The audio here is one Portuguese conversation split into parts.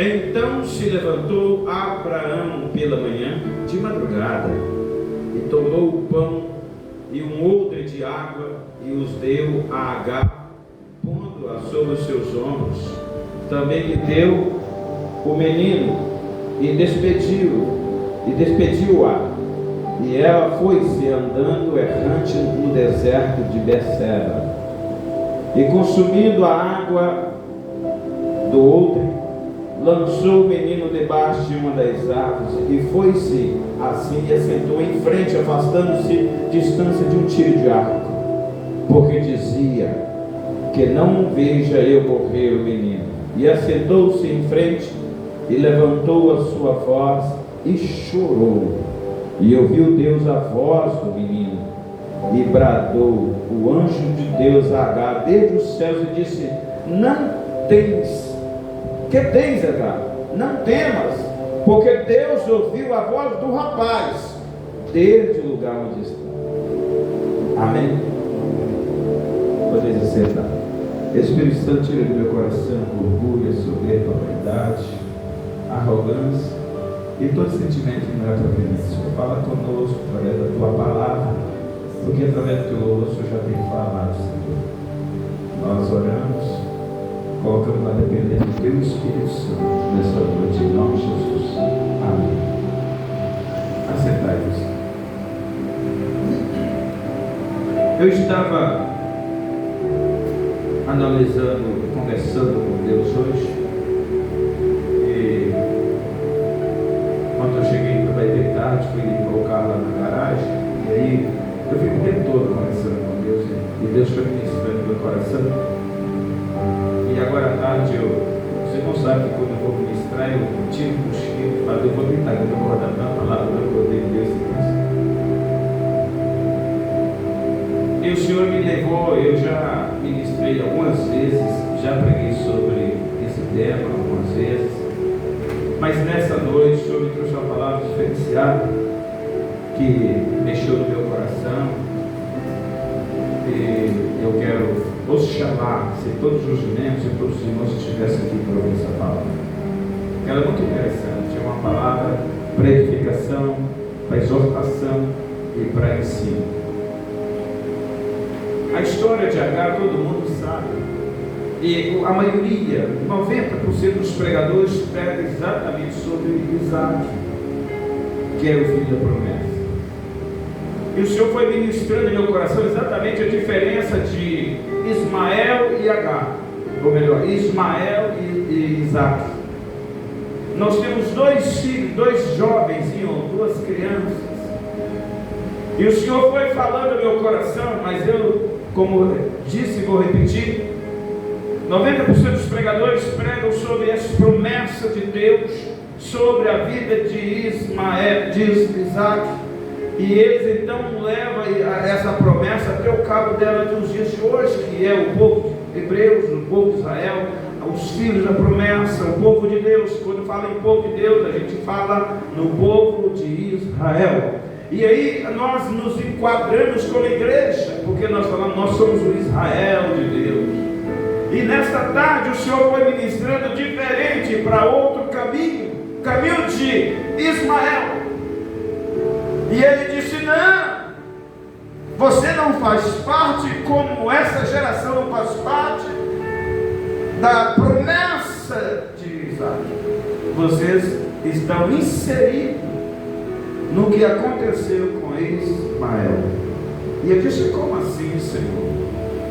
Então se levantou Abraão pela manhã, de madrugada, e tomou o pão e um odre de água, e os deu a Agar, pondo-a sobre os seus ombros. Também lhe deu o menino, e despediu-a. E ela foi-se andando errante no deserto de Berseba. E consumindo a água do odre, lançou o menino debaixo de uma das árvores, e foi-se assim e assentou em frente, afastando-se distância de um tiro de arco, porque dizia: que não veja eu morrer o menino. E assentou-se em frente, e levantou a sua voz, e chorou. E ouviu Deus a voz do menino, e bradou o anjo de Deus a Agar desde os céus, e disse: não tens, que tens, Agar? Não temas, porque Deus ouviu a voz do rapaz, desde o lugar onde está. Amém? Podeis sentar. Espírito Santo, tira do meu coração orgulho, soberba, vaidade, arrogância e todo sentimento que não é proveniente. Senhor, fala conosco através da tua palavra, porque através do teu louvor o Senhor já tem falado, Senhor. Nós oramos, colocamos a dependência do teu Espírito Santo nessa noite, em nome de Jesus. Amém. Assentai-vos. Eu estava analisando, conversando com Deus hoje, e quando eu cheguei para ir tarde, fui colocar lá na garagem, e aí eu fico o tempo todo conversando com Deus, e Deus foi ministrando no meu coração. E agora à tarde, você não sabe que quando eu vou ministrar, eu tiro um cochilo, mas eu vou tentar, eu vou acordar na palavra, eu vou poder Deus e Deus. E o Senhor me levou, eu já ministrei algumas vezes, já preguei sobre esse tema algumas vezes, mas nessa noite o Senhor me trouxe uma palavra diferenciada, que mexeu no meu coração, e eu quero os chamar, se todos os membros e todos os irmãos estivessem aqui para ouvir essa palavra. Ela é muito interessante, é uma palavra para edificação, para exortação e para ensino. A história de Agar todo mundo sabe, e a maioria, 90% dos pregadores pregam exatamente sobre Isaac, que é o filho da promessa. E o Senhor foi ministrando em meu coração exatamente a diferença de Ismael e Agar, ou melhor, Ismael e Isaac. Nós temos dois filhos, dois jovens, duas crianças. E o Senhor foi falando no meu coração, mas eu, como disse e vou repetir, 90% dos pregadores pregam sobre as promessas de Deus, sobre a vida de Ismael, de Isaac, e eles então levam essa promessa até o cabo dela dos dias de hoje, que é o povo de Hebreus, o povo de Israel, os filhos da promessa, o povo de Deus. Quando fala em povo de Deus, a gente fala no povo de Israel. E aí nós nos enquadramos como igreja, porque nós falamos, nós somos o Israel de Deus. E nesta tarde o Senhor foi ministrando diferente para outro caminho, caminho de Ismael. E ele disse: não, você não faz parte, como essa geração não faz parte da promessa de Isaac. Vocês estão inseridos no que aconteceu com Ismael. E eu disse: como assim, Senhor?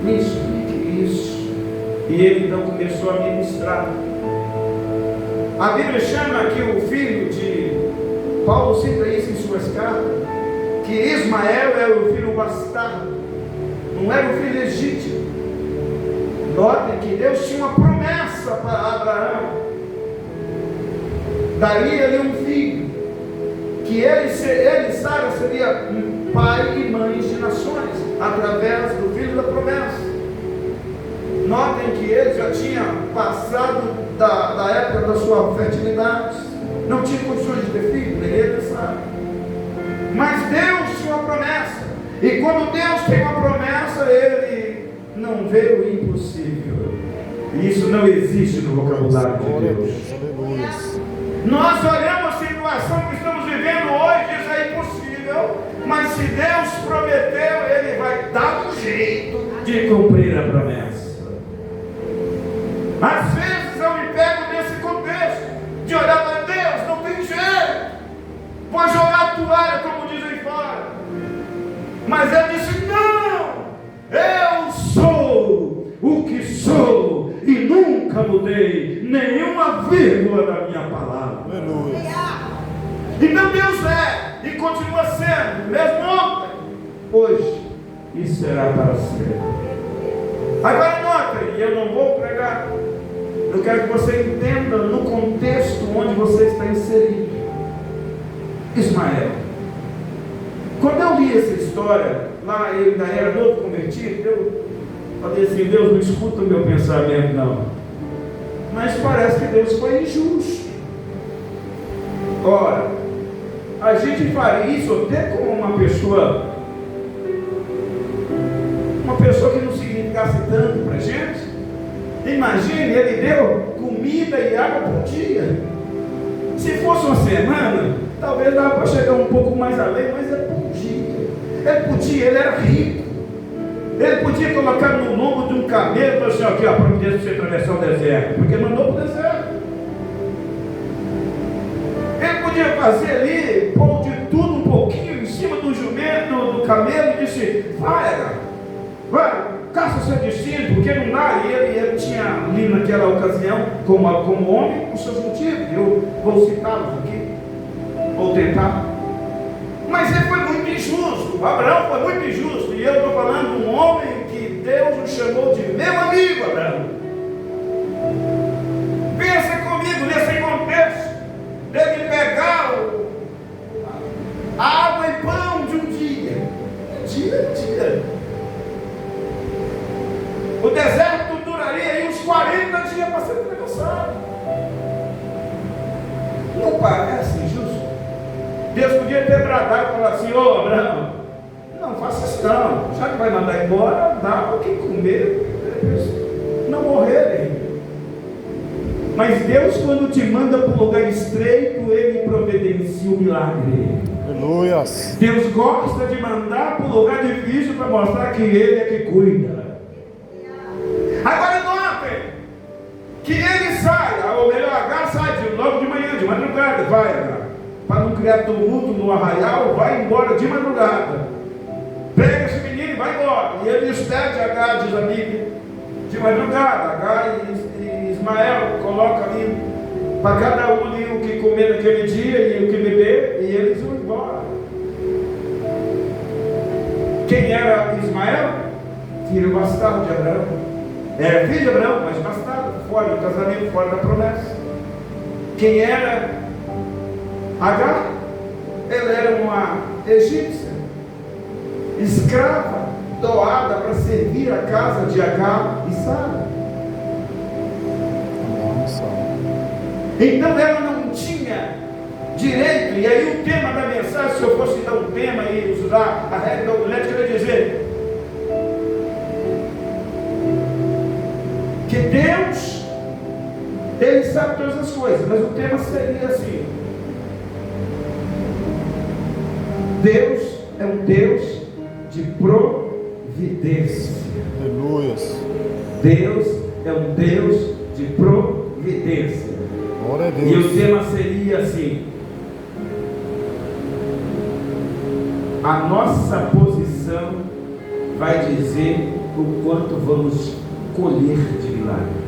Me explique isso. E ele então começou a ministrar. A Bíblia chama que o filho de Paulo cita isso em suas cartas, que Ismael era o filho bastardo, não era o filho legítimo. Notem que Deus tinha uma promessa para Abraão, daria-lhe um filho, que ele Sara, seria um pai e mãe de nações, através do filho da promessa. Notem que ele já tinha passado da época da sua fertilidade, não tinha condições de ter filho, nem ele sabe. Mas Deus tinha uma promessa, e quando Deus tem uma promessa, Ele não vê o impossível. E isso não existe no vocabulário de Deus. Aleluia. Nós olhamos a situação que estamos vivendo hoje, isso é impossível, mas se Deus prometeu, Ele vai dar um jeito de cumprir a promessa. Às vezes eu me pego nesse contexto, de olhar para Deus, não tem jeito, vou jogar a toalha, como dizem fora. Mas Ele disse, não, eu sou o que sou, e nunca mudei nenhuma vírgula da minha palavra. Aleluia. Então Deus é, e continua sendo, mesmo ontem, hoje, e será para sempre. Agora notem, e eu não vou pregar, eu quero que você entenda no contexto onde você está inserido. Ismael. Quando eu li essa história, lá eu ainda era novo convertido, eu falei assim, Deus não escuta o meu pensamento não. Mas parece que Deus foi injusto. Ora, a gente faria isso até com uma pessoa que não significasse tanto para a gente. Imagine, Ele deu comida e água por dia. Se fosse uma semana, talvez dava para chegar um pouco mais além, mas é por dia. Ele podia, ele era rico. Ele podia colocar no lombo de um camelo e falar assim, aqui, ó, providência para você atravessar o deserto, porque mandou para o deserto. Ele podia fazer ali, pôr de tudo um pouquinho em cima do jumento, do camelo, e disse, vai, caça seu destino, porque não dá. E ele tinha ali naquela ocasião, como homem, os seus motivos. Eu vou citá-los aqui, vou tentar. Mas ele foi muito injusto. Abraão foi muito injusto. E eu estou falando de um homem que Deus o chamou de meu amigo, Abraão. Pensa comigo nesse contexto dele pegar a água e pão de um dia. Dia. O deserto duraria aí uns 40 dias para ser atravessado. Não parece injusto? Deus podia ter bradado e falar assim, ô Abraão, não faça isso não, já que vai mandar embora, dá o que comer, não morrerem. Mas Deus, quando te manda para um lugar estreito, Ele providencia o milagre. Aleluia. Deus gosta de mandar para um lugar difícil para mostrar que Ele é que cuida. Agora notem que ele sai, ou melhor, Agar sai logo de manhã, de madrugada, vai Agar, para não criar tumulto no arraial, vai embora de madrugada, pega esse menino e vai embora. E ele despede Agar, diz a Bíblia, de madrugada. Agar e Ismael colocam ali para cada um ali o que comer naquele dia e o que beber, e eles vão embora. Quem era Ismael? Filho bastardo de Abraão. Era filho de Abraão, mas bastardo, fora do casamento, fora da promessa. Quem era Agar? Ela era uma egípcia, escrava, doada para servir a casa de Agar e Sara. Então ela não tinha direito, e aí o tema da mensagem, se eu fosse dar um tema e usar a regra da mulher, eu ia dizer que Deus, Ele sabe todas as coisas, mas o tema seria assim: Deus é um Deus de providência. Aleluia. Deus é um Deus de providência. Glória a Deus. E o tema seria assim: a nossa posição vai dizer o quanto vamos colher de milagre.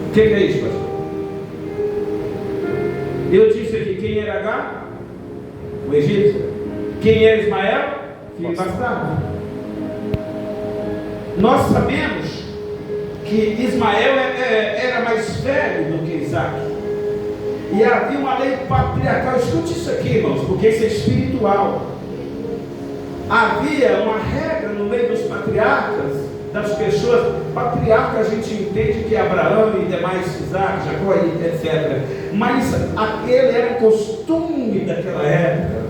O que é isso, pastor? Eu disse aqui quem era Agar? O egípcio. Quem era Ismael? Filho bastardo. Nós sabemos que Ismael era mais velho do que Isaac. E havia uma lei patriarcal. Escute isso aqui, irmãos, porque isso é espiritual. Havia uma regra no meio dos patriarcas, das pessoas. Patriarca a gente entende que é Abraão e demais, Isaac, Jacó, etc. Mas aquele era o costume daquela época.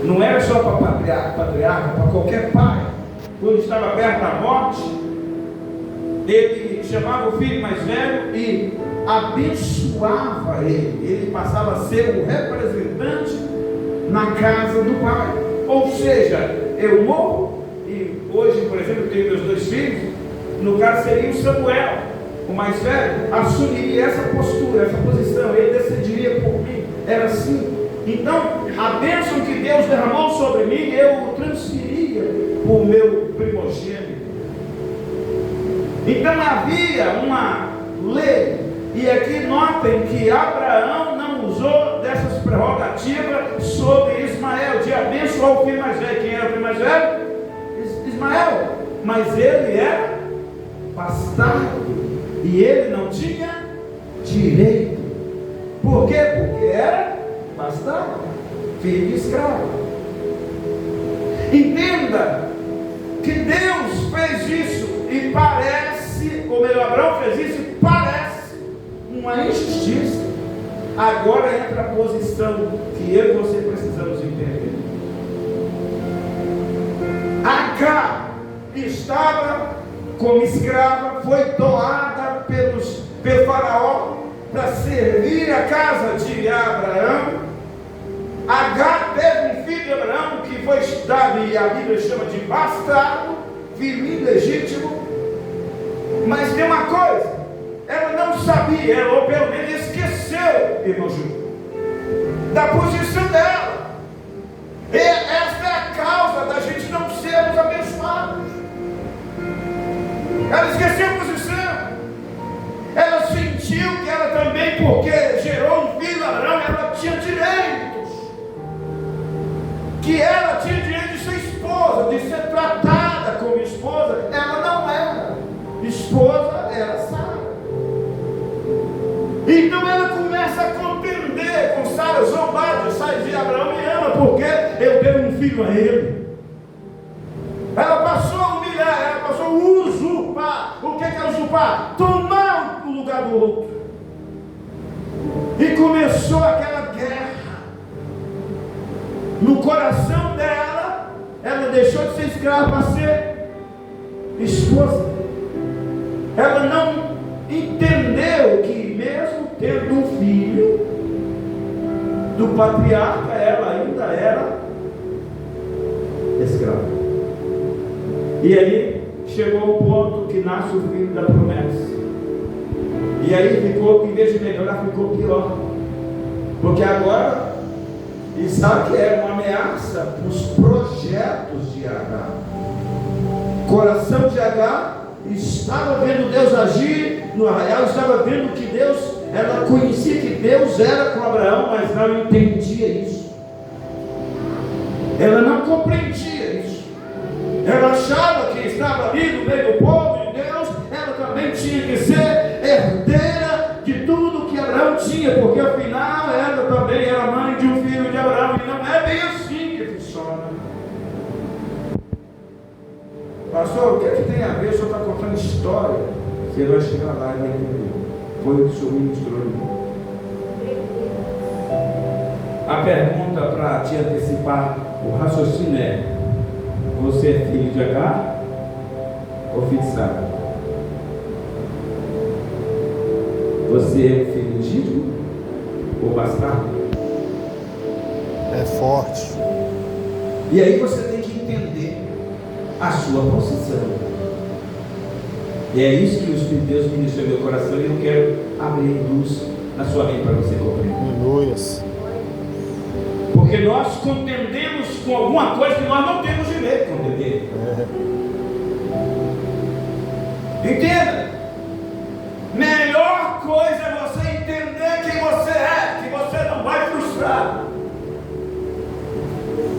Não era só para patriarca, para qualquer pai. Quando estava perto da morte, ele chamava o filho mais velho e abençoava ele. Ele passava a ser o representante na casa do pai. Ou seja, eu morro e hoje, por exemplo, eu tenho meus 2 filhos. No caso seria o Samuel, o mais velho, assumiria essa postura, essa posição. Ele decidiria por mim. Era assim. Então, a bênção que Deus derramou sobre mim, eu transferia para o meu primogênito. Então havia uma lei. E aqui notem que Abraão não usou dessas prerrogativas sobre Ismael, de abençoar o filho mais velho. Quem era o filho mais velho? Ismael. Mas ele era bastardo. E ele não tinha direito. Por quê? Porque era bastardo, filho de escravo. Entenda que Deus fez isso e parece, ou melhor, Abraão fez isso e parece uma injustiça. Agora entra a posição que eu e você precisamos entender. Agar estava como escrava, foi doada pelo faraó para servir a casa de Abraão. Agar teve um filho de Abraão que foi dado, e a Bíblia chama de bastardo, filho ilegítimo. Mas tem uma coisa, ela não sabia, ou pelo menos esqueceu, irmão Júlio, da posição dela. E esta é a causa da gente não sermos abençoados. Ela esqueceu a posição. Ela sentiu que ela também, porque gerou um filho Abraão, ela tinha direitos. Que ela tinha direito de ser esposa, de ser tratada como esposa. Ela não era. Esposa era Sara. Então ela começa a contender com Sara, zombada, sai de Abraão me ama, porque eu dei um filho a ele. Ela passou a humilhar, ela passou a usurpar. O que é usurpar? Tomar o lugar do outro. E começou aquela guerra. No coração dela, ela deixou de ser escrava para ser esposa. Ela não entendeu que mesmo tendo um filho do patriarca, ela ainda era escrava. E aí chegou o ponto que nasce o filho da promessa. E aí ficou, em vez de melhorar, ficou pior. Porque agora Isaac era uma ameaça para os projetos de Agar. O coração de Agar estava vendo Deus agir no arraial, estava vendo que Deus, ela conhecia que Deus era com Abraão, mas não entendia isso. Ela não compreendia isso. Ela achava que estava ali no meio do povo de Deus, ela também tinha que ser herdeira de tudo que Abraão tinha, porque afinal ela também era mãe de um filho de Abraão, e não é bem assim que funciona. Pastor, o que é que tem a ver? O senhor está contando história. Você vai chegar lá e vai entender. Foi o que o senhor ministrou ali. A pergunta para te antecipar o raciocínio é: você é filho de Agar ou filho de Sara? Você é filho legítimo ou bastardo? É forte. E aí você tem que entender a sua posição. E é isso que o Espírito de Deus ministrou no meu coração, e eu quero abrir luz na sua mente para você compreender. Aleluias. Porque nós contendemos com alguma coisa que nós não temos direito de contender. Entenda? Melhor coisa é você entender quem você é, que você não vai frustrar.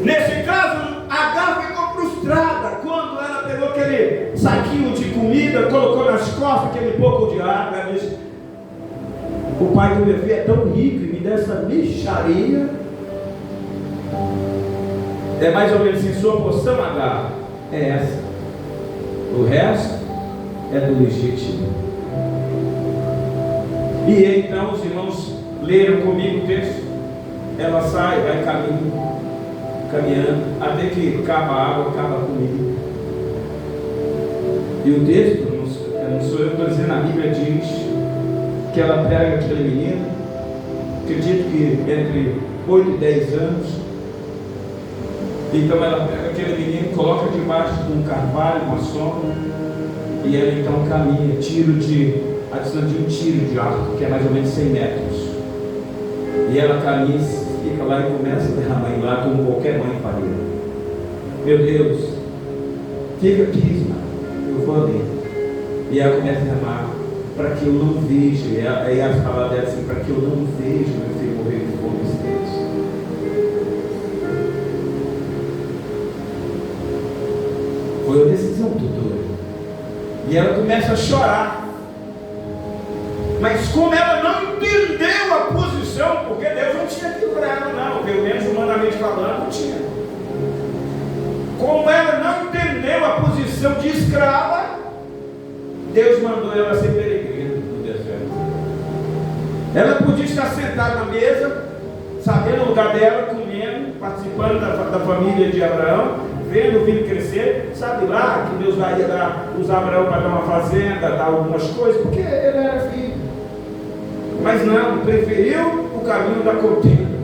Nesse caso, Agar ficou frustrada quando ela pegou aquele saquinho de comida, colocou nas costas aquele pouco de água. Ela disse: o pai do meu filho é tão rico e me dá essa mixaria. É mais ou menos assim, sua posição, Agar, é essa. O resto é do legítimo. E então os irmãos leram comigo o texto. Ela sai, vai caminhando, até que acaba a água, acaba a comida. E o texto, eu não sou sou eu que estou dizendo, a Bíblia diz que ela pega aquele menino, acredito que entre 8 e 10 anos, então ela pega aquele menino, coloca debaixo de um carvalho, uma sombra, e ela então caminha, a distância de um tiro de arco, que é mais ou menos 100 metros, e ela caminha, fica lá e começa a derramar em lá, como qualquer mãe faria. Meu Deus, fica aqui, Ismael, eu vou ali. E ela começa a derramar, para que eu não veja, e as palavras dela assim, para que eu não veja meu filho morrer de fome e sede. Foi uma decisão tutora. E ela começa a chorar. Mas como ela não entendeu a posição, porque Deus não tinha aquilo para ela, não, pelo menos humanamente falando, não tinha. Como ela não entendeu a posição de escrava, Deus mandou ela ser peregrina no deserto. Ela podia estar sentada na mesa, sabendo o lugar dela, comendo, participando da família de Abraão, vendo o filho crescer, sabe lá que Deus vai usar Abraão para dar uma fazenda, dar algumas coisas, porque ele era filho. Mas não, preferiu o caminho da contenda.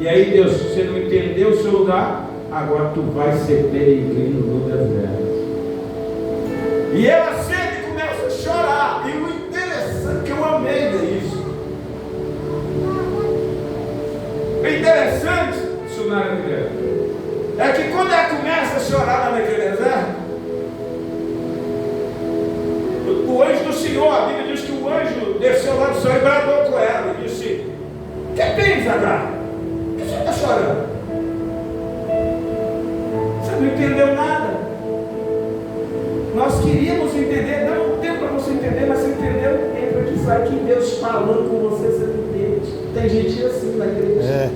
E aí Deus, você não entendeu o seu lugar, agora tu vai ser peregrino no deserto. E ela sempre começa a chorar. E o interessante, que eu amei disso, o interessante, Sunara, é que quando ela começa a chorar lá naquele deserto, o anjo do Senhor, a Bíblia diz que o anjo desceu lá do céu e bradou com ela e disse: o que tem, Agar? Por que você está chorando? Você não entendeu nada. Nós queríamos entender, não tempo para você entender, mas você entendeu, entra aqui, sai aqui, Deus falando com você, você não entende. Tem gente assim na igreja.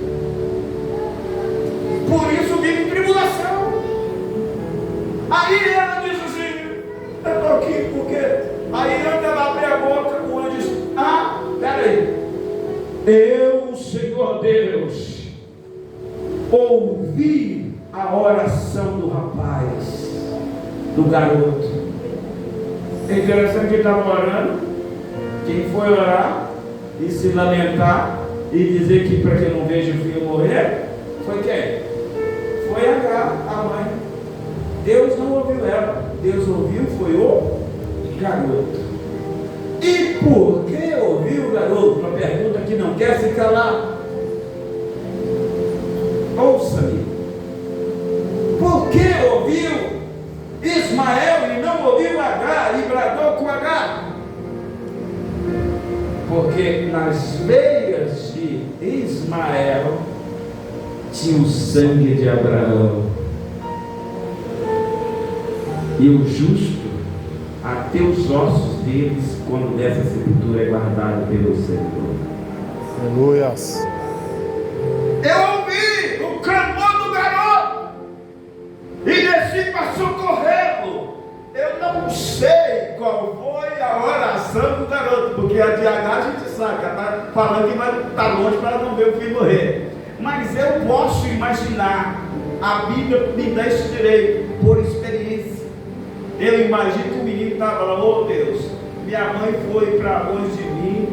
Por isso vive em tribulação. Aí ela diz assim: eu estou aqui porque. Aí antes ela abre a boca, o anjo diz: peraí, eu, Senhor Deus, ouvi a oração do rapaz, do garoto. É interessante que ele estava orando. Quem foi orar e se lamentar e dizer que para que não veja o filho morrer, foi quem? Foi Agar, a mãe. Deus não ouviu ela, Deus ouviu foi o garoto. E por que ouviu o garoto? Uma pergunta que não quer se calar. Ouça-me. Por que ouviu Ismael e não ouviu Agar e bradou com Agar? Porque nas veias de Ismael tinha o sangue de Abraão, e o justo até os ossos deles, quando dessa sepultura é guardado pelo Senhor. Aleluias. Eu ouvi o clamor do garoto e desci para socorrê-lo. Eu não sei qual foi a oração do garoto, porque a de Agar a gente sabe, ela está falando que vai estar longe para não ver o filho morrer. Mas eu posso imaginar, a Bíblia me dá esse direito, por experiência. Eu imagino que o menino estava lá: oh Deus, minha mãe foi para longe de mim,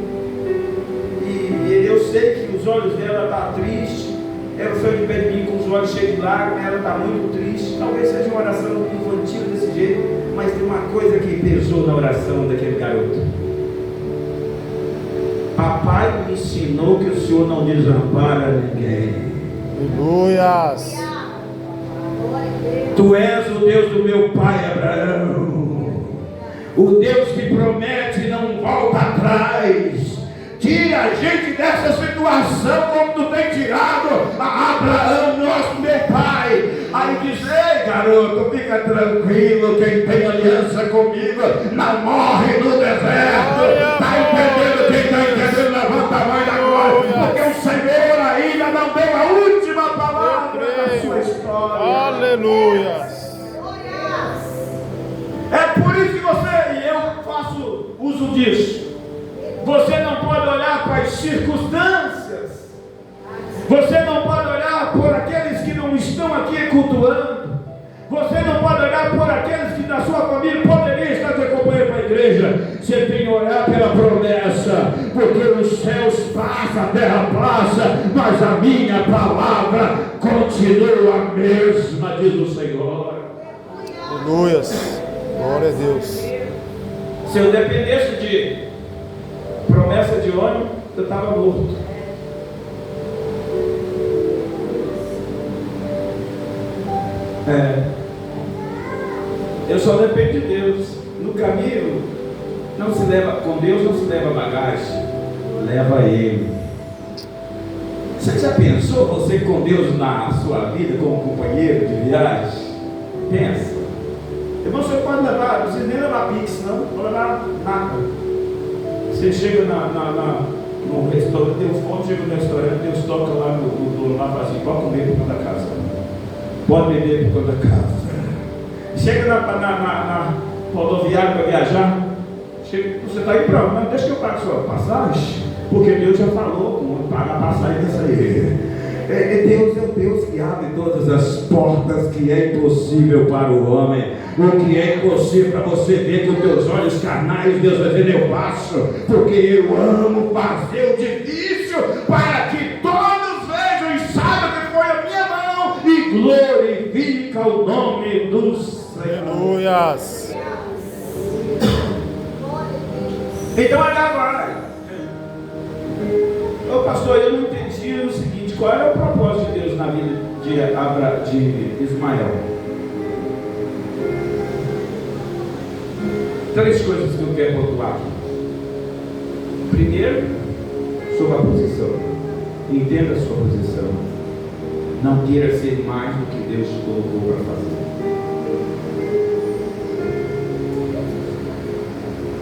e eu sei que os olhos dela estão tristes, ela foi de perto de mim com os olhos cheios de lágrimas, ela está muito triste. Talvez seja uma oração infantil desse jeito, mas tem uma coisa que pesou na oração daquele garoto. Papai me ensinou que o Senhor não desampara ninguém. Aleluias. Tu és o Deus do meu pai Abraão, o Deus que promete e não volta atrás. Tira a gente dessa situação como tu tem tirado a Abraão, nosso meu pai. Aí diz: ei garoto, fica tranquilo, quem tem aliança comigo não morre no deserto. Está entendendo? Quem está entendendo, levanta a mão agora, porque o Senhor ainda não deu a última palavra da sua história. Aleluia. É por isso que você e eu faço uso disso. Você não pode olhar para as circunstâncias. Você não pode olhar por aqueles que não estão aqui cultuando. Você não pode olhar por aqueles que na sua família poderiam estar te acompanhando para a igreja. Você tem que orar pela promessa, porque os céus passam, a terra passa, mas a minha palavra continua a mesma, diz o Senhor. Aleluias. Glória a Deus. Se eu dependesse de promessa de ônibus, eu estava morto. Eu só dependo de Deus. No caminho, não se leva, com Deus não se leva bagagem, leva Ele. Você já pensou você com Deus na sua vida como companheiro de viagem? Pensa. Irmão, você pode levar, não precisa nem levar Pix, não pode levar nada. Você chega no restaurante, Deus pode, chega no restaurante, Deus toca lá no dono lá e fala assim: pode comer por conta da casa, pode beber por conta da casa. Chega na rodoviária para viajar, chega, você está aí para onde? Não, deixa que eu pague sua passagem, porque Deus já falou como paga a passagem dessa aí. Deus é o Deus que abre todas as portas que é impossível para o homem. O que é impossível para você ver com teus olhos carnais, Deus vai dizer: eu faço, porque eu amo fazer o difícil, para que todos vejam e saibam que foi a minha mão, e glorifica o nome do Senhor. Aleluias. Então agora, ô pastor, eu não entendi o seguinte: qual era o propósito de Deus na vida de Ismael? Três coisas que eu quero pontuar aqui. Primeiro, sobre a posição. Entenda a sua posição. Não queira ser mais do que Deus te colocou para fazer.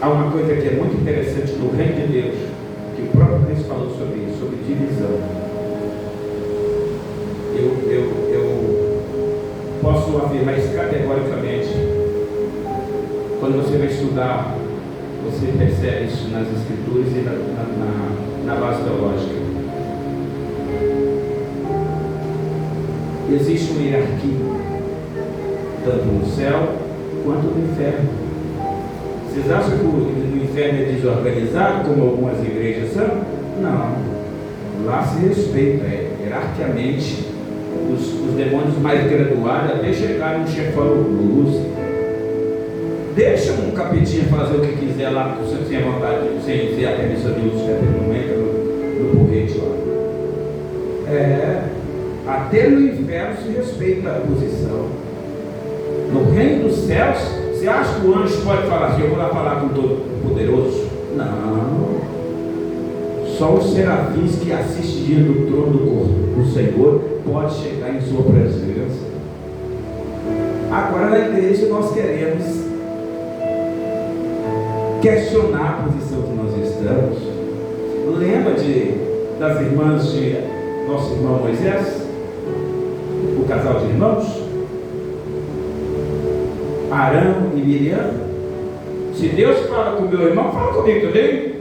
Há uma coisa que é muito interessante no reino de Deus, que o próprio Deus falou sobre isso, sobre divisão. Eu posso afirmar isso categoricamente. Quando você vai estudar, você percebe isso nas Escrituras e na base teológica. Existe uma hierarquia, tanto no céu quanto no inferno. Vocês acham que o inferno é desorganizado, como algumas igrejas são? Não. Lá se respeita, hierarquicamente, os demônios mais graduados até chegar no chefão Lúcifer. Deixa um capetinha fazer o que quiser lá, porque você tem vontade, sem ter a permissão de Lúcifer, não entra no porrete lá. Até no inferno se respeita a posição. No reino dos céus, você acha que o anjo pode falar assim: eu vou lá falar com o Todo-Poderoso? Não. Só os serafins que assistem diante do trono do Senhor pode chegar em sua presença. Agora na igreja nós queremos questionar a posição que nós estamos. Lembra das irmãs de nosso irmão Moisés? O casal de irmãos? Arão e Miriam. Se Deus fala com o meu irmão, fala comigo também.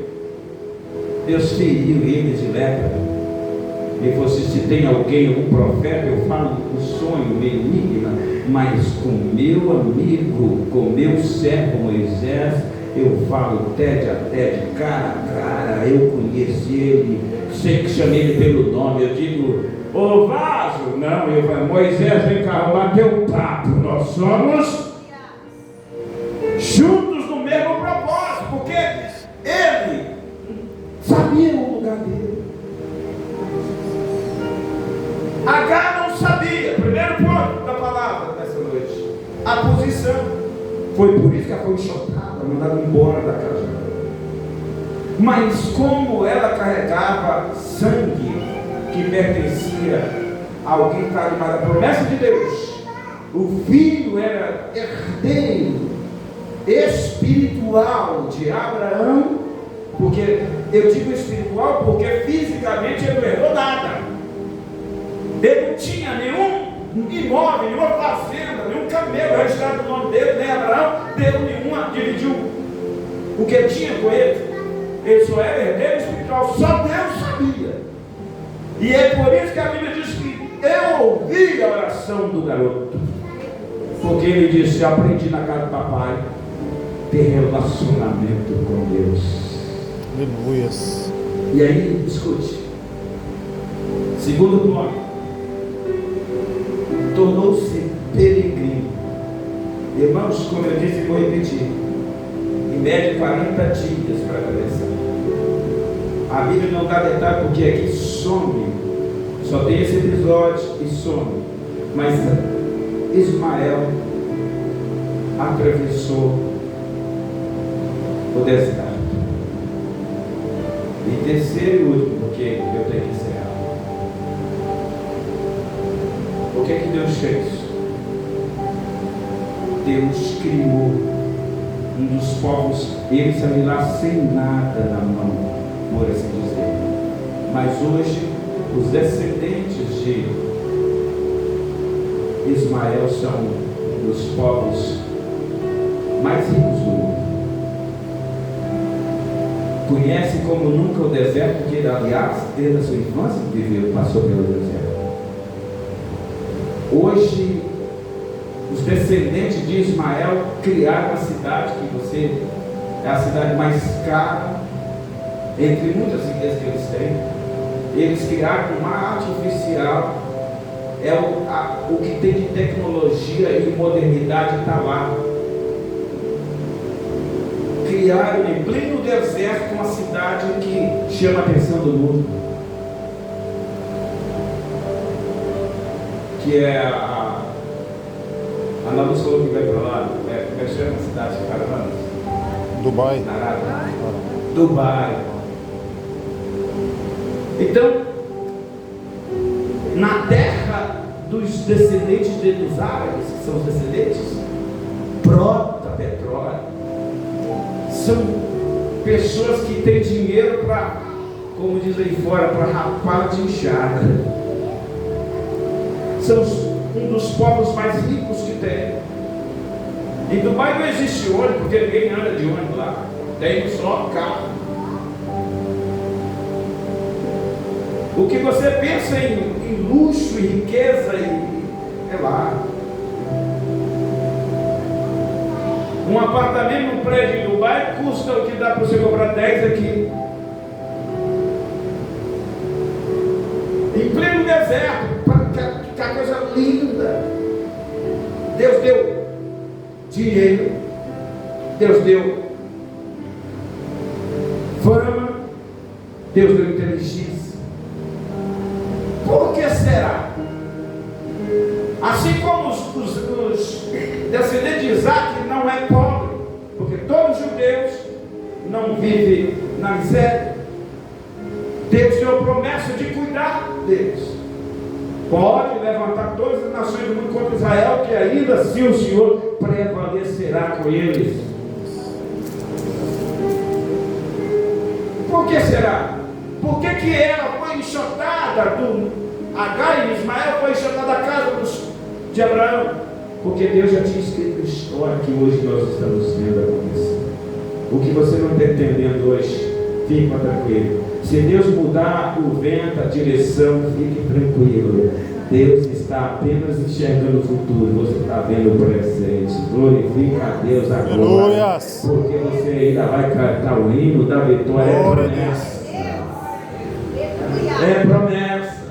Deus feriu eles de lepra. Ele falou assim: se tem alguém, algum profeta, eu falo um sonho, meio enigma, mas com meu amigo, com meu servo Moisés, eu falo tete a tete, cara a cara. Eu conheci ele, sei que chamei ele pelo nome. Eu digo: ô vaso, não, eu falo: Moisés, vem cá, vamos bater um papo. Nós somos juntos no mesmo propósito, porque ele sabia o lugar dele. Agar não sabia. Primeiro ponto da palavra dessa noite: a posição. Foi por isso que ela foi enxotada, mandada embora da casa. Mas como ela carregava sangue que pertencia a alguém que estava debaixo da promessa de Deus, o filho era herdeiro espiritual de Abraão. Porque eu digo espiritual porque fisicamente ele não herdou nada. Ele não tinha nenhum imóvel, nenhuma fazenda, nenhum camelo registrado no nome dele, nem Abraão deu nenhuma, dividiu o que tinha com ele. Ele só era herdeiro espiritual, só Deus sabia. E é por isso que a Bíblia diz que eu ouvi a oração do garoto, porque ele disse: eu aprendi na casa do papai ter relacionamento com Deus. Aleluias. E aí, escute. Segundo bloco, tornou-se peregrino. Irmãos, como eu disse, vou repetir, em média 40 dias para atravessar. A Bíblia não dá detalhe porque aqui some, só tem esse episódio e some. Mas Ismael atravessou o deserto. E terceiro e último, porque eu tenho que encerrar. O que é que Deus fez? Deus criou um dos povos, ele saiu lá sem nada na mão, por assim dizer. Mas hoje, os descendentes de Ismael são os povos mais ricos do mundo. Conhece como nunca o deserto, que ele, aliás, desde a sua infância viveu, passou pelo deserto. Hoje, os descendentes de Ismael criaram a cidade que você é a cidade mais cara, entre muitas igrejas que eles têm. Eles criaram um mar artificial, é o que tem de tecnologia e modernidade está lá. Criaram em pleno deserto uma cidade que chama a atenção do mundo, que é a Ana Lúcia falou que vai para lá, como é que chama a cidade de Caravanas? Dubai. Na Arábia. Dubai. Então, na terra dos descendentes dos árabes, que são os descendentes, brota petróleo. São pessoas que têm dinheiro para, como diz aí fora, para rapar de enxada. São um dos povos mais ricos que tem. Em Dubai não existe ônibus, porque ninguém anda de ônibus lá. Tem só carro. O que você pensa em luxo e riqueza é lá. Um apartamento no prédio em Dubai custa o que dá para você comprar 10 aqui. Em pleno deserto, que coisa linda. Deus deu dinheiro, Deus deu fama, Deus deu inteligência. Por que será? Assim como os descendentes de Isaac não é pobre, porque todos os judeus não vivem na miséria. Deus deu a promessa de cuidar deles. Pode levantar todas as nações do mundo contra Israel, que ainda assim o Senhor prevalecerá com eles. Por que será? Por que ela foi enxotada Agar e Ismael foi enxotada da casa de Abraão? Porque Deus já tinha escrito a história que hoje nós estamos vendo acontecer. O que você não está entendendo hoje, fique tranquilo. Se Deus mudar o vento, a direção, fique tranquilo. Deus está apenas enxergando o futuro, você está vendo o presente. Glorifica a Deus agora. Aleluia. Porque você ainda vai cantar o hino da vitória. É promessa. É promessa.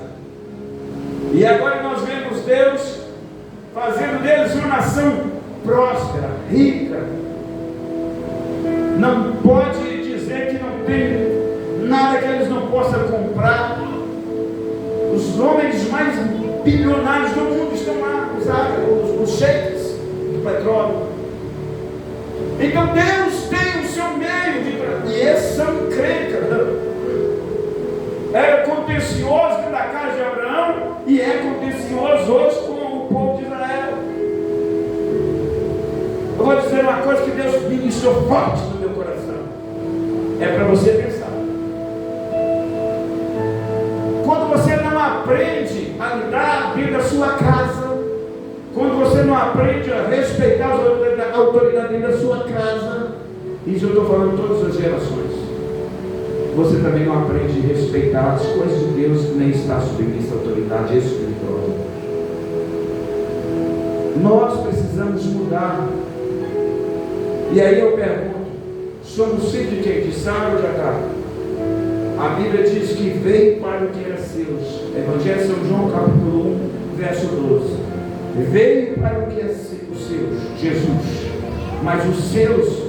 E agora nós vemos Deus fazendo deles uma nação próspera, rica. Não pode dizer que não tem nada que eles não possam comprar. Os homens mais bilionários do mundo estão lá, os sheiks do petróleo. Então Deus tem o seu meio de... E esses são encrencas. Era contencioso dentro da casa de Abraão e é contencioso hoje com o povo de Israel. Eu vou dizer uma coisa que Deus ministrou forte no meu coração. É para você pensar. Quando você não aprende a lidar dentro da sua casa, quando você não aprende a respeitar a autoridade dentro da sua casa, isso eu estou falando todas as gerações, você também não aprende a respeitar as coisas de Deus, nem está submissa à autoridade espiritual. Nós precisamos mudar. E aí eu pergunto, somos filhos de quem? De Sara ou de Agar? A Bíblia diz que veio para o que era seus. Evangelho de São João, capítulo 1, verso 12. Veio para o que é os seus, Jesus. Mas os seus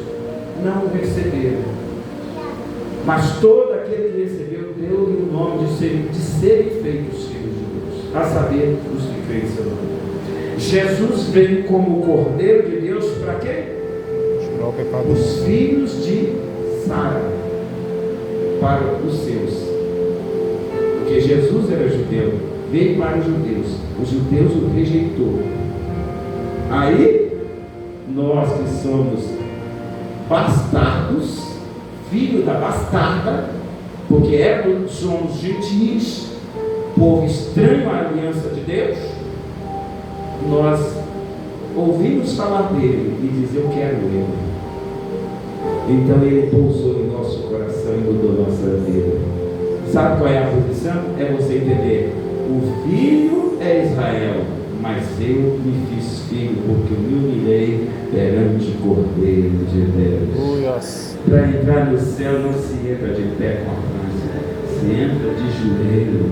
não o receberam. Mas todo aquele que recebeu, deu-lhe o nome de serem feitos filhos de Deus, a saber, os que creem em seu nome. Jesus veio como o Cordeiro de Deus para quê? Os filhos de Sara, para os seus. Porque Jesus era judeu, veio para os judeus o rejeitou. Aí, nós que somos bastardos, filho da bastarda, porque somos gentios, povo estranho à aliança de Deus, nós ouvimos falar dele e diz: eu quero ele. Então ele pousou em nosso coração e mudou nossa vida. Sabe qual é a posição? É você entender: o filho é Israel, mas eu me fiz filho porque eu me humilhei perante o Cordeiro de Deus. Para entrar no céu não se entra de pé com a França, se entra de joelho.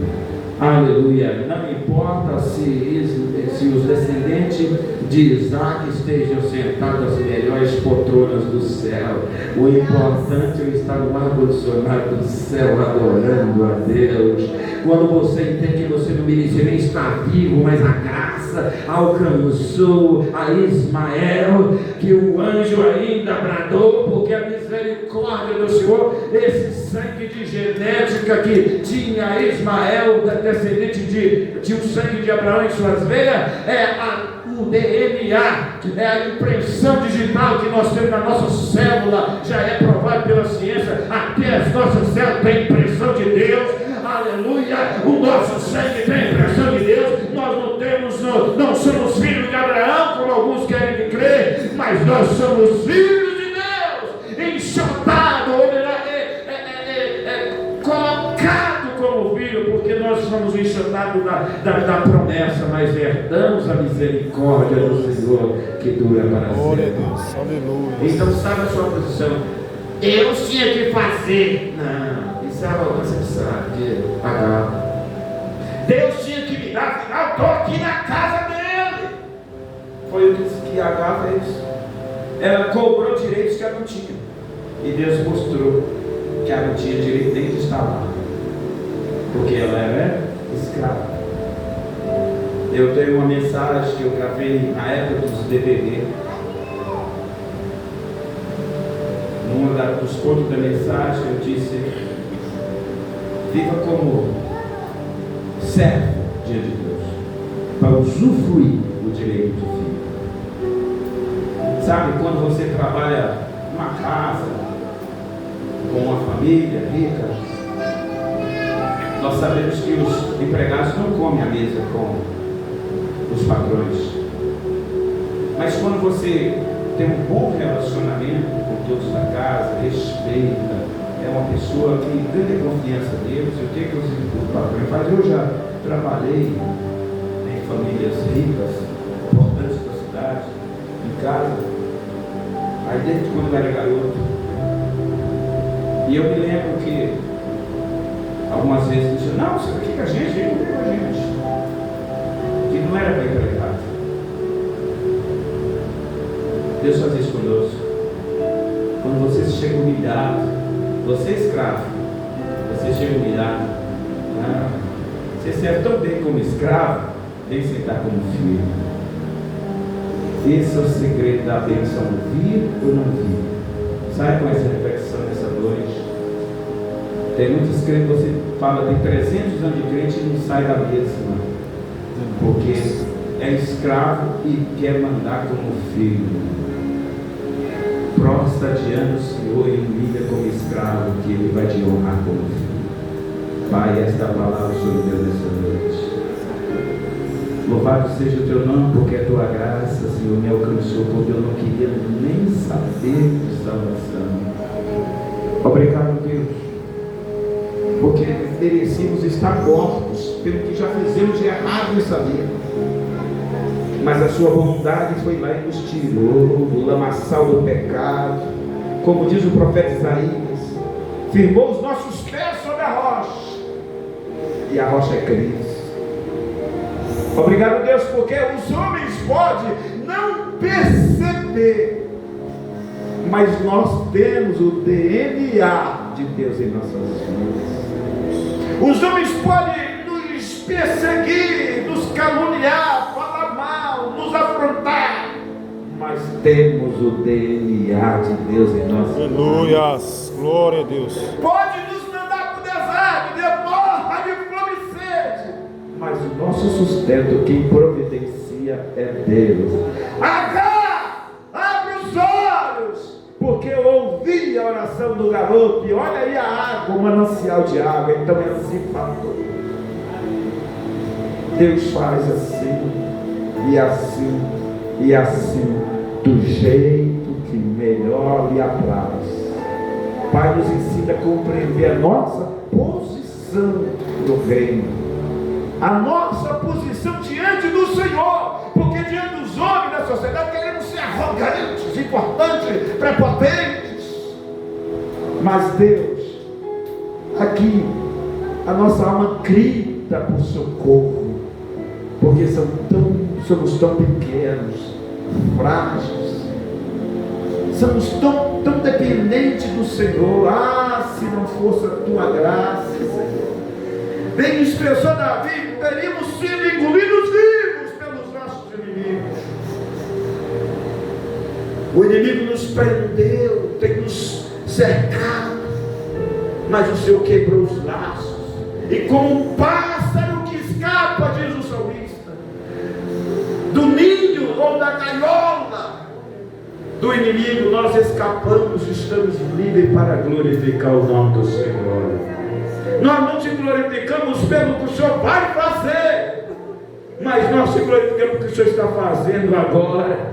Aleluia. Não importa se os descendentes de Isaac estejam sentados nas melhores poltronas do céu. O importante é estar no ar-condicionado do céu adorando a Deus. Quando você entende que você não merecia nem estar vivo, mas a graça alcançou a Ismael, que o anjo ainda bradou, porque a misericórdia do Senhor, esse sangue de genética que tinha Ismael, descendente de um sangue de Abraão em suas veias, o DNA, é a impressão digital que nós temos na nossa célula, já é provado pela ciência. Até as nossas células têm impressão de Deus. Aleluia, o nosso sangue tem impressão de Deus. Nós não somos filhos de Abraão, como alguns querem crer, mas nós somos filhos de Deus, enxotado, colocado como filho, porque nós somos enxotados da promessa, mas herdamos a misericórdia do Senhor que dura para sempre. Então sabe a sua posição. Eu tinha que fazer. Não, isso é arrogância de Sara. Deus tinha que me dar, afinal, estou aqui na casa dele. Foi o que Agar fez. Ela cobrou direitos que ela não tinha. E Deus mostrou que ela não tinha direito nem de estar lá, porque ela era escrava. Eu tenho uma mensagem que eu gravei na época dos DVD. Num dos pontos da mensagem eu disse: viva como servo diante de Deus, para usufruir do direito de filho. Sabe, quando você trabalha numa casa, com uma família rica, nós sabemos que os empregados não comem à mesa com os patrões. Mas quando você tem um bom relacionamento com todos da casa, respeita, é uma pessoa que ganha confiança deles, o que o patrão faz? Eu já trabalhei em famílias ricas, importantes da cidade, em casa, aí desde quando eu era garoto. E eu me lembro que algumas vezes diziam: não, você está aqui com a gente, vem com a gente. Que não era para empregado. Deus faz isso conosco. Quando você chega humilhado, você é escravo, você chega humilhado, você serve tão bem como escravo, vem sentar como filho. Esse é o segredo da bênção: vir ou não vir. Sai com essa reflexão nessa noite. Tem muitos crentes, você fala, tem 300 anos de crente e não sai da mesma, porque é escravo e quer mandar como filho. Prostra diante do Senhor e humilha como escravo, que Ele vai te honrar como filho. Pai, esta palavra sobre Deus nessa noite. Louvado seja o teu nome, porque a tua graça, Senhor, me alcançou, porque eu não queria nem saber de salvação. Obrigado, Deus, porque merecíamos estar mortos pelo que já fizemos de errado nessa vida. mas a sua bondade foi lá e nos tirou do lamaçal do pecado, como diz o profeta Isaías, firmou os nossos pés sobre a rocha, e a rocha é Cristo. Obrigado, Deus, porque os homens podem não perceber, mas nós temos o DNA de Deus em nossas vidas. Os homens podem nos perseguir, nos caluniar, falar mal, nos afrontar, mas temos o DNA de Deus em nossas vidas. Aleluias, glória a Deus. Pode nos mandar para o deserto, de morra, de fome e sede, mas o nosso sustento, quem providencia é Deus. Agar, abre os olhos, porque eu ouvi a oração do garoto, e olha aí a água, o manancial de água. Então é assim, pastor. Deus faz assim, e assim, e assim, do jeito que melhor lhe apraz. Pai, nos ensina a compreender a nossa posição no reino, a nossa posição diante do Senhor, porque diante dos homens da sociedade queremos ser arrogantes, importantes, prepotentes, mas Deus, aqui a nossa alma grita por socorro, porque somos tão pequenos, frágeis, somos tão dependentes do Senhor. Ah, se não fosse a tua graça, Senhor. Bem expressou Davi, teríamos sido engolidos vivos pelos nossos inimigos. O inimigo nos prendeu, tem nos cercado, mas o Senhor quebrou os laços, e como um pássaro que escapa, diz o salmista, do ninho ou da gaiola do inimigo, nós escapamos, estamos livres para glorificar o nome do Senhor. Nós não te glorificamos pelo que o Senhor vai fazer, mas nós te glorificamos pelo que o Senhor está fazendo agora.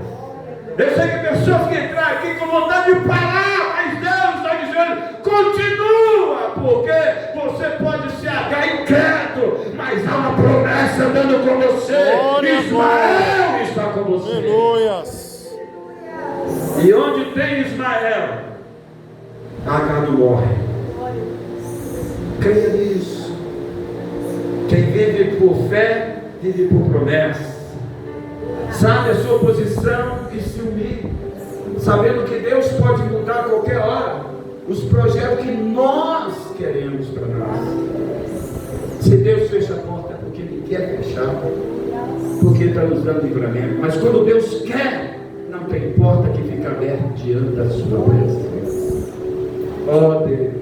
Eu sei que pessoas que entram aqui com vontade de parar, mas Deus está dizendo, continua, porque você pode se agarrar incrédulo, mas há uma promessa andando com você. Glória, Ismael está com você. Aleluias. E onde tem Ismael, Agar não morre. Creia nisso. Quem vive por fé, vive por promessa. Sabe a sua posição e se humilhe, sabendo que Deus pode mudar a qualquer hora os projetos que nós queremos para nós. Se Deus fecha a porta, é porque Ele quer fechar, porque Ele está nos dando livramento. Mas quando Deus quer, não tem porta que fica aberta diante da sua presença. Oh Deus,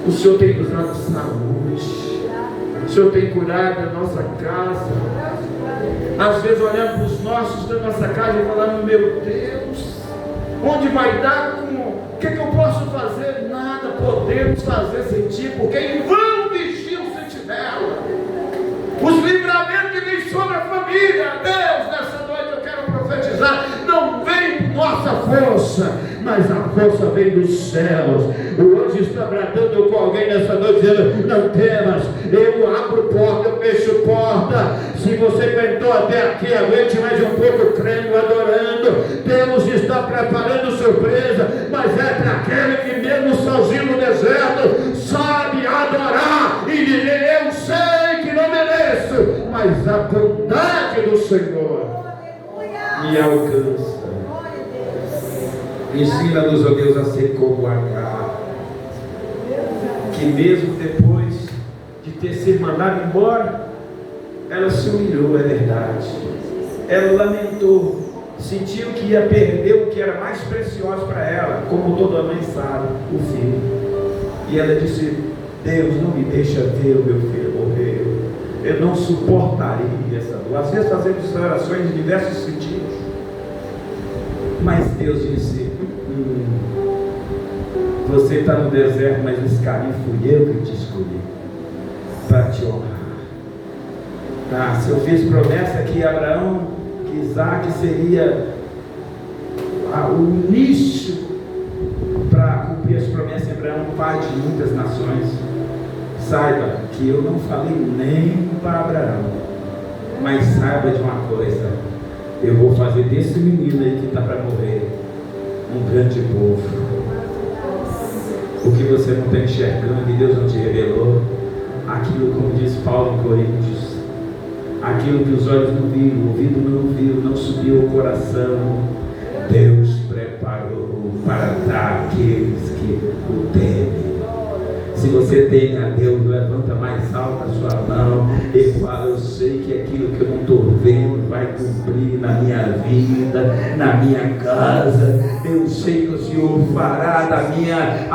o Senhor tem nos dado saúde, o Senhor tem curado a nossa casa. Às vezes olhamos para os nossos da nossa casa e falamos, meu Deus, onde vai dar? O que eu posso fazer? Nada podemos fazer sem Ti, porque em vão vigia o sentinela. Os livramentos que vêm sobre a família, Deus, nessa noite eu quero profetizar, não vem por nossa força, mas a força vem dos céus. O anjo está bradando com alguém nessa noite, dizendo, não temas, eu abro porta, eu fecho porta. Se você aguentou até aqui, aguente mais um pouco, crendo, adorando. Deus está preparando surpresa, mas é para aquele que mesmo sozinho no deserto sabe adorar e dizer, eu sei que não mereço, mas a bondade do Senhor me alcança. Ensina-nos, ó Deus, a ser como Agar, que mesmo depois de ter sido mandado embora, ela se humilhou, é verdade. Ela lamentou, sentiu que ia perder o que era mais precioso para ela, como toda mãe sabe, o filho. E ela disse, Deus, não me deixa ver o meu filho morrer. Eu não suportaria essa dor. Às vezes fazemos orações em diversos sentidos, mas Deus disse, você está no deserto, mas esse caminho fui eu que te escolhi para te honrar. Tá? Se eu fiz promessa que Abraão, que Isaac seria o início para cumprir as promessas de Abraão, pai de muitas nações, saiba que eu não falei nem para Abraão, Mas saiba de uma coisa: eu vou fazer desse menino aí que está para morrer um grande povo. O que você não está enxergando e Deus não te revelou, aquilo, como diz Paulo em Coríntios, aquilo que os olhos não viram, o ouvido não viu, não subiu ao coração, Deus preparou para dar àqueles que o temem. Se você teme a Deus, levanta mais alta a sua mão e fala: eu sei que aquilo que eu não estou vendo vai cumprir na minha vida, na minha casa. Eu sei que o Senhor fará da minha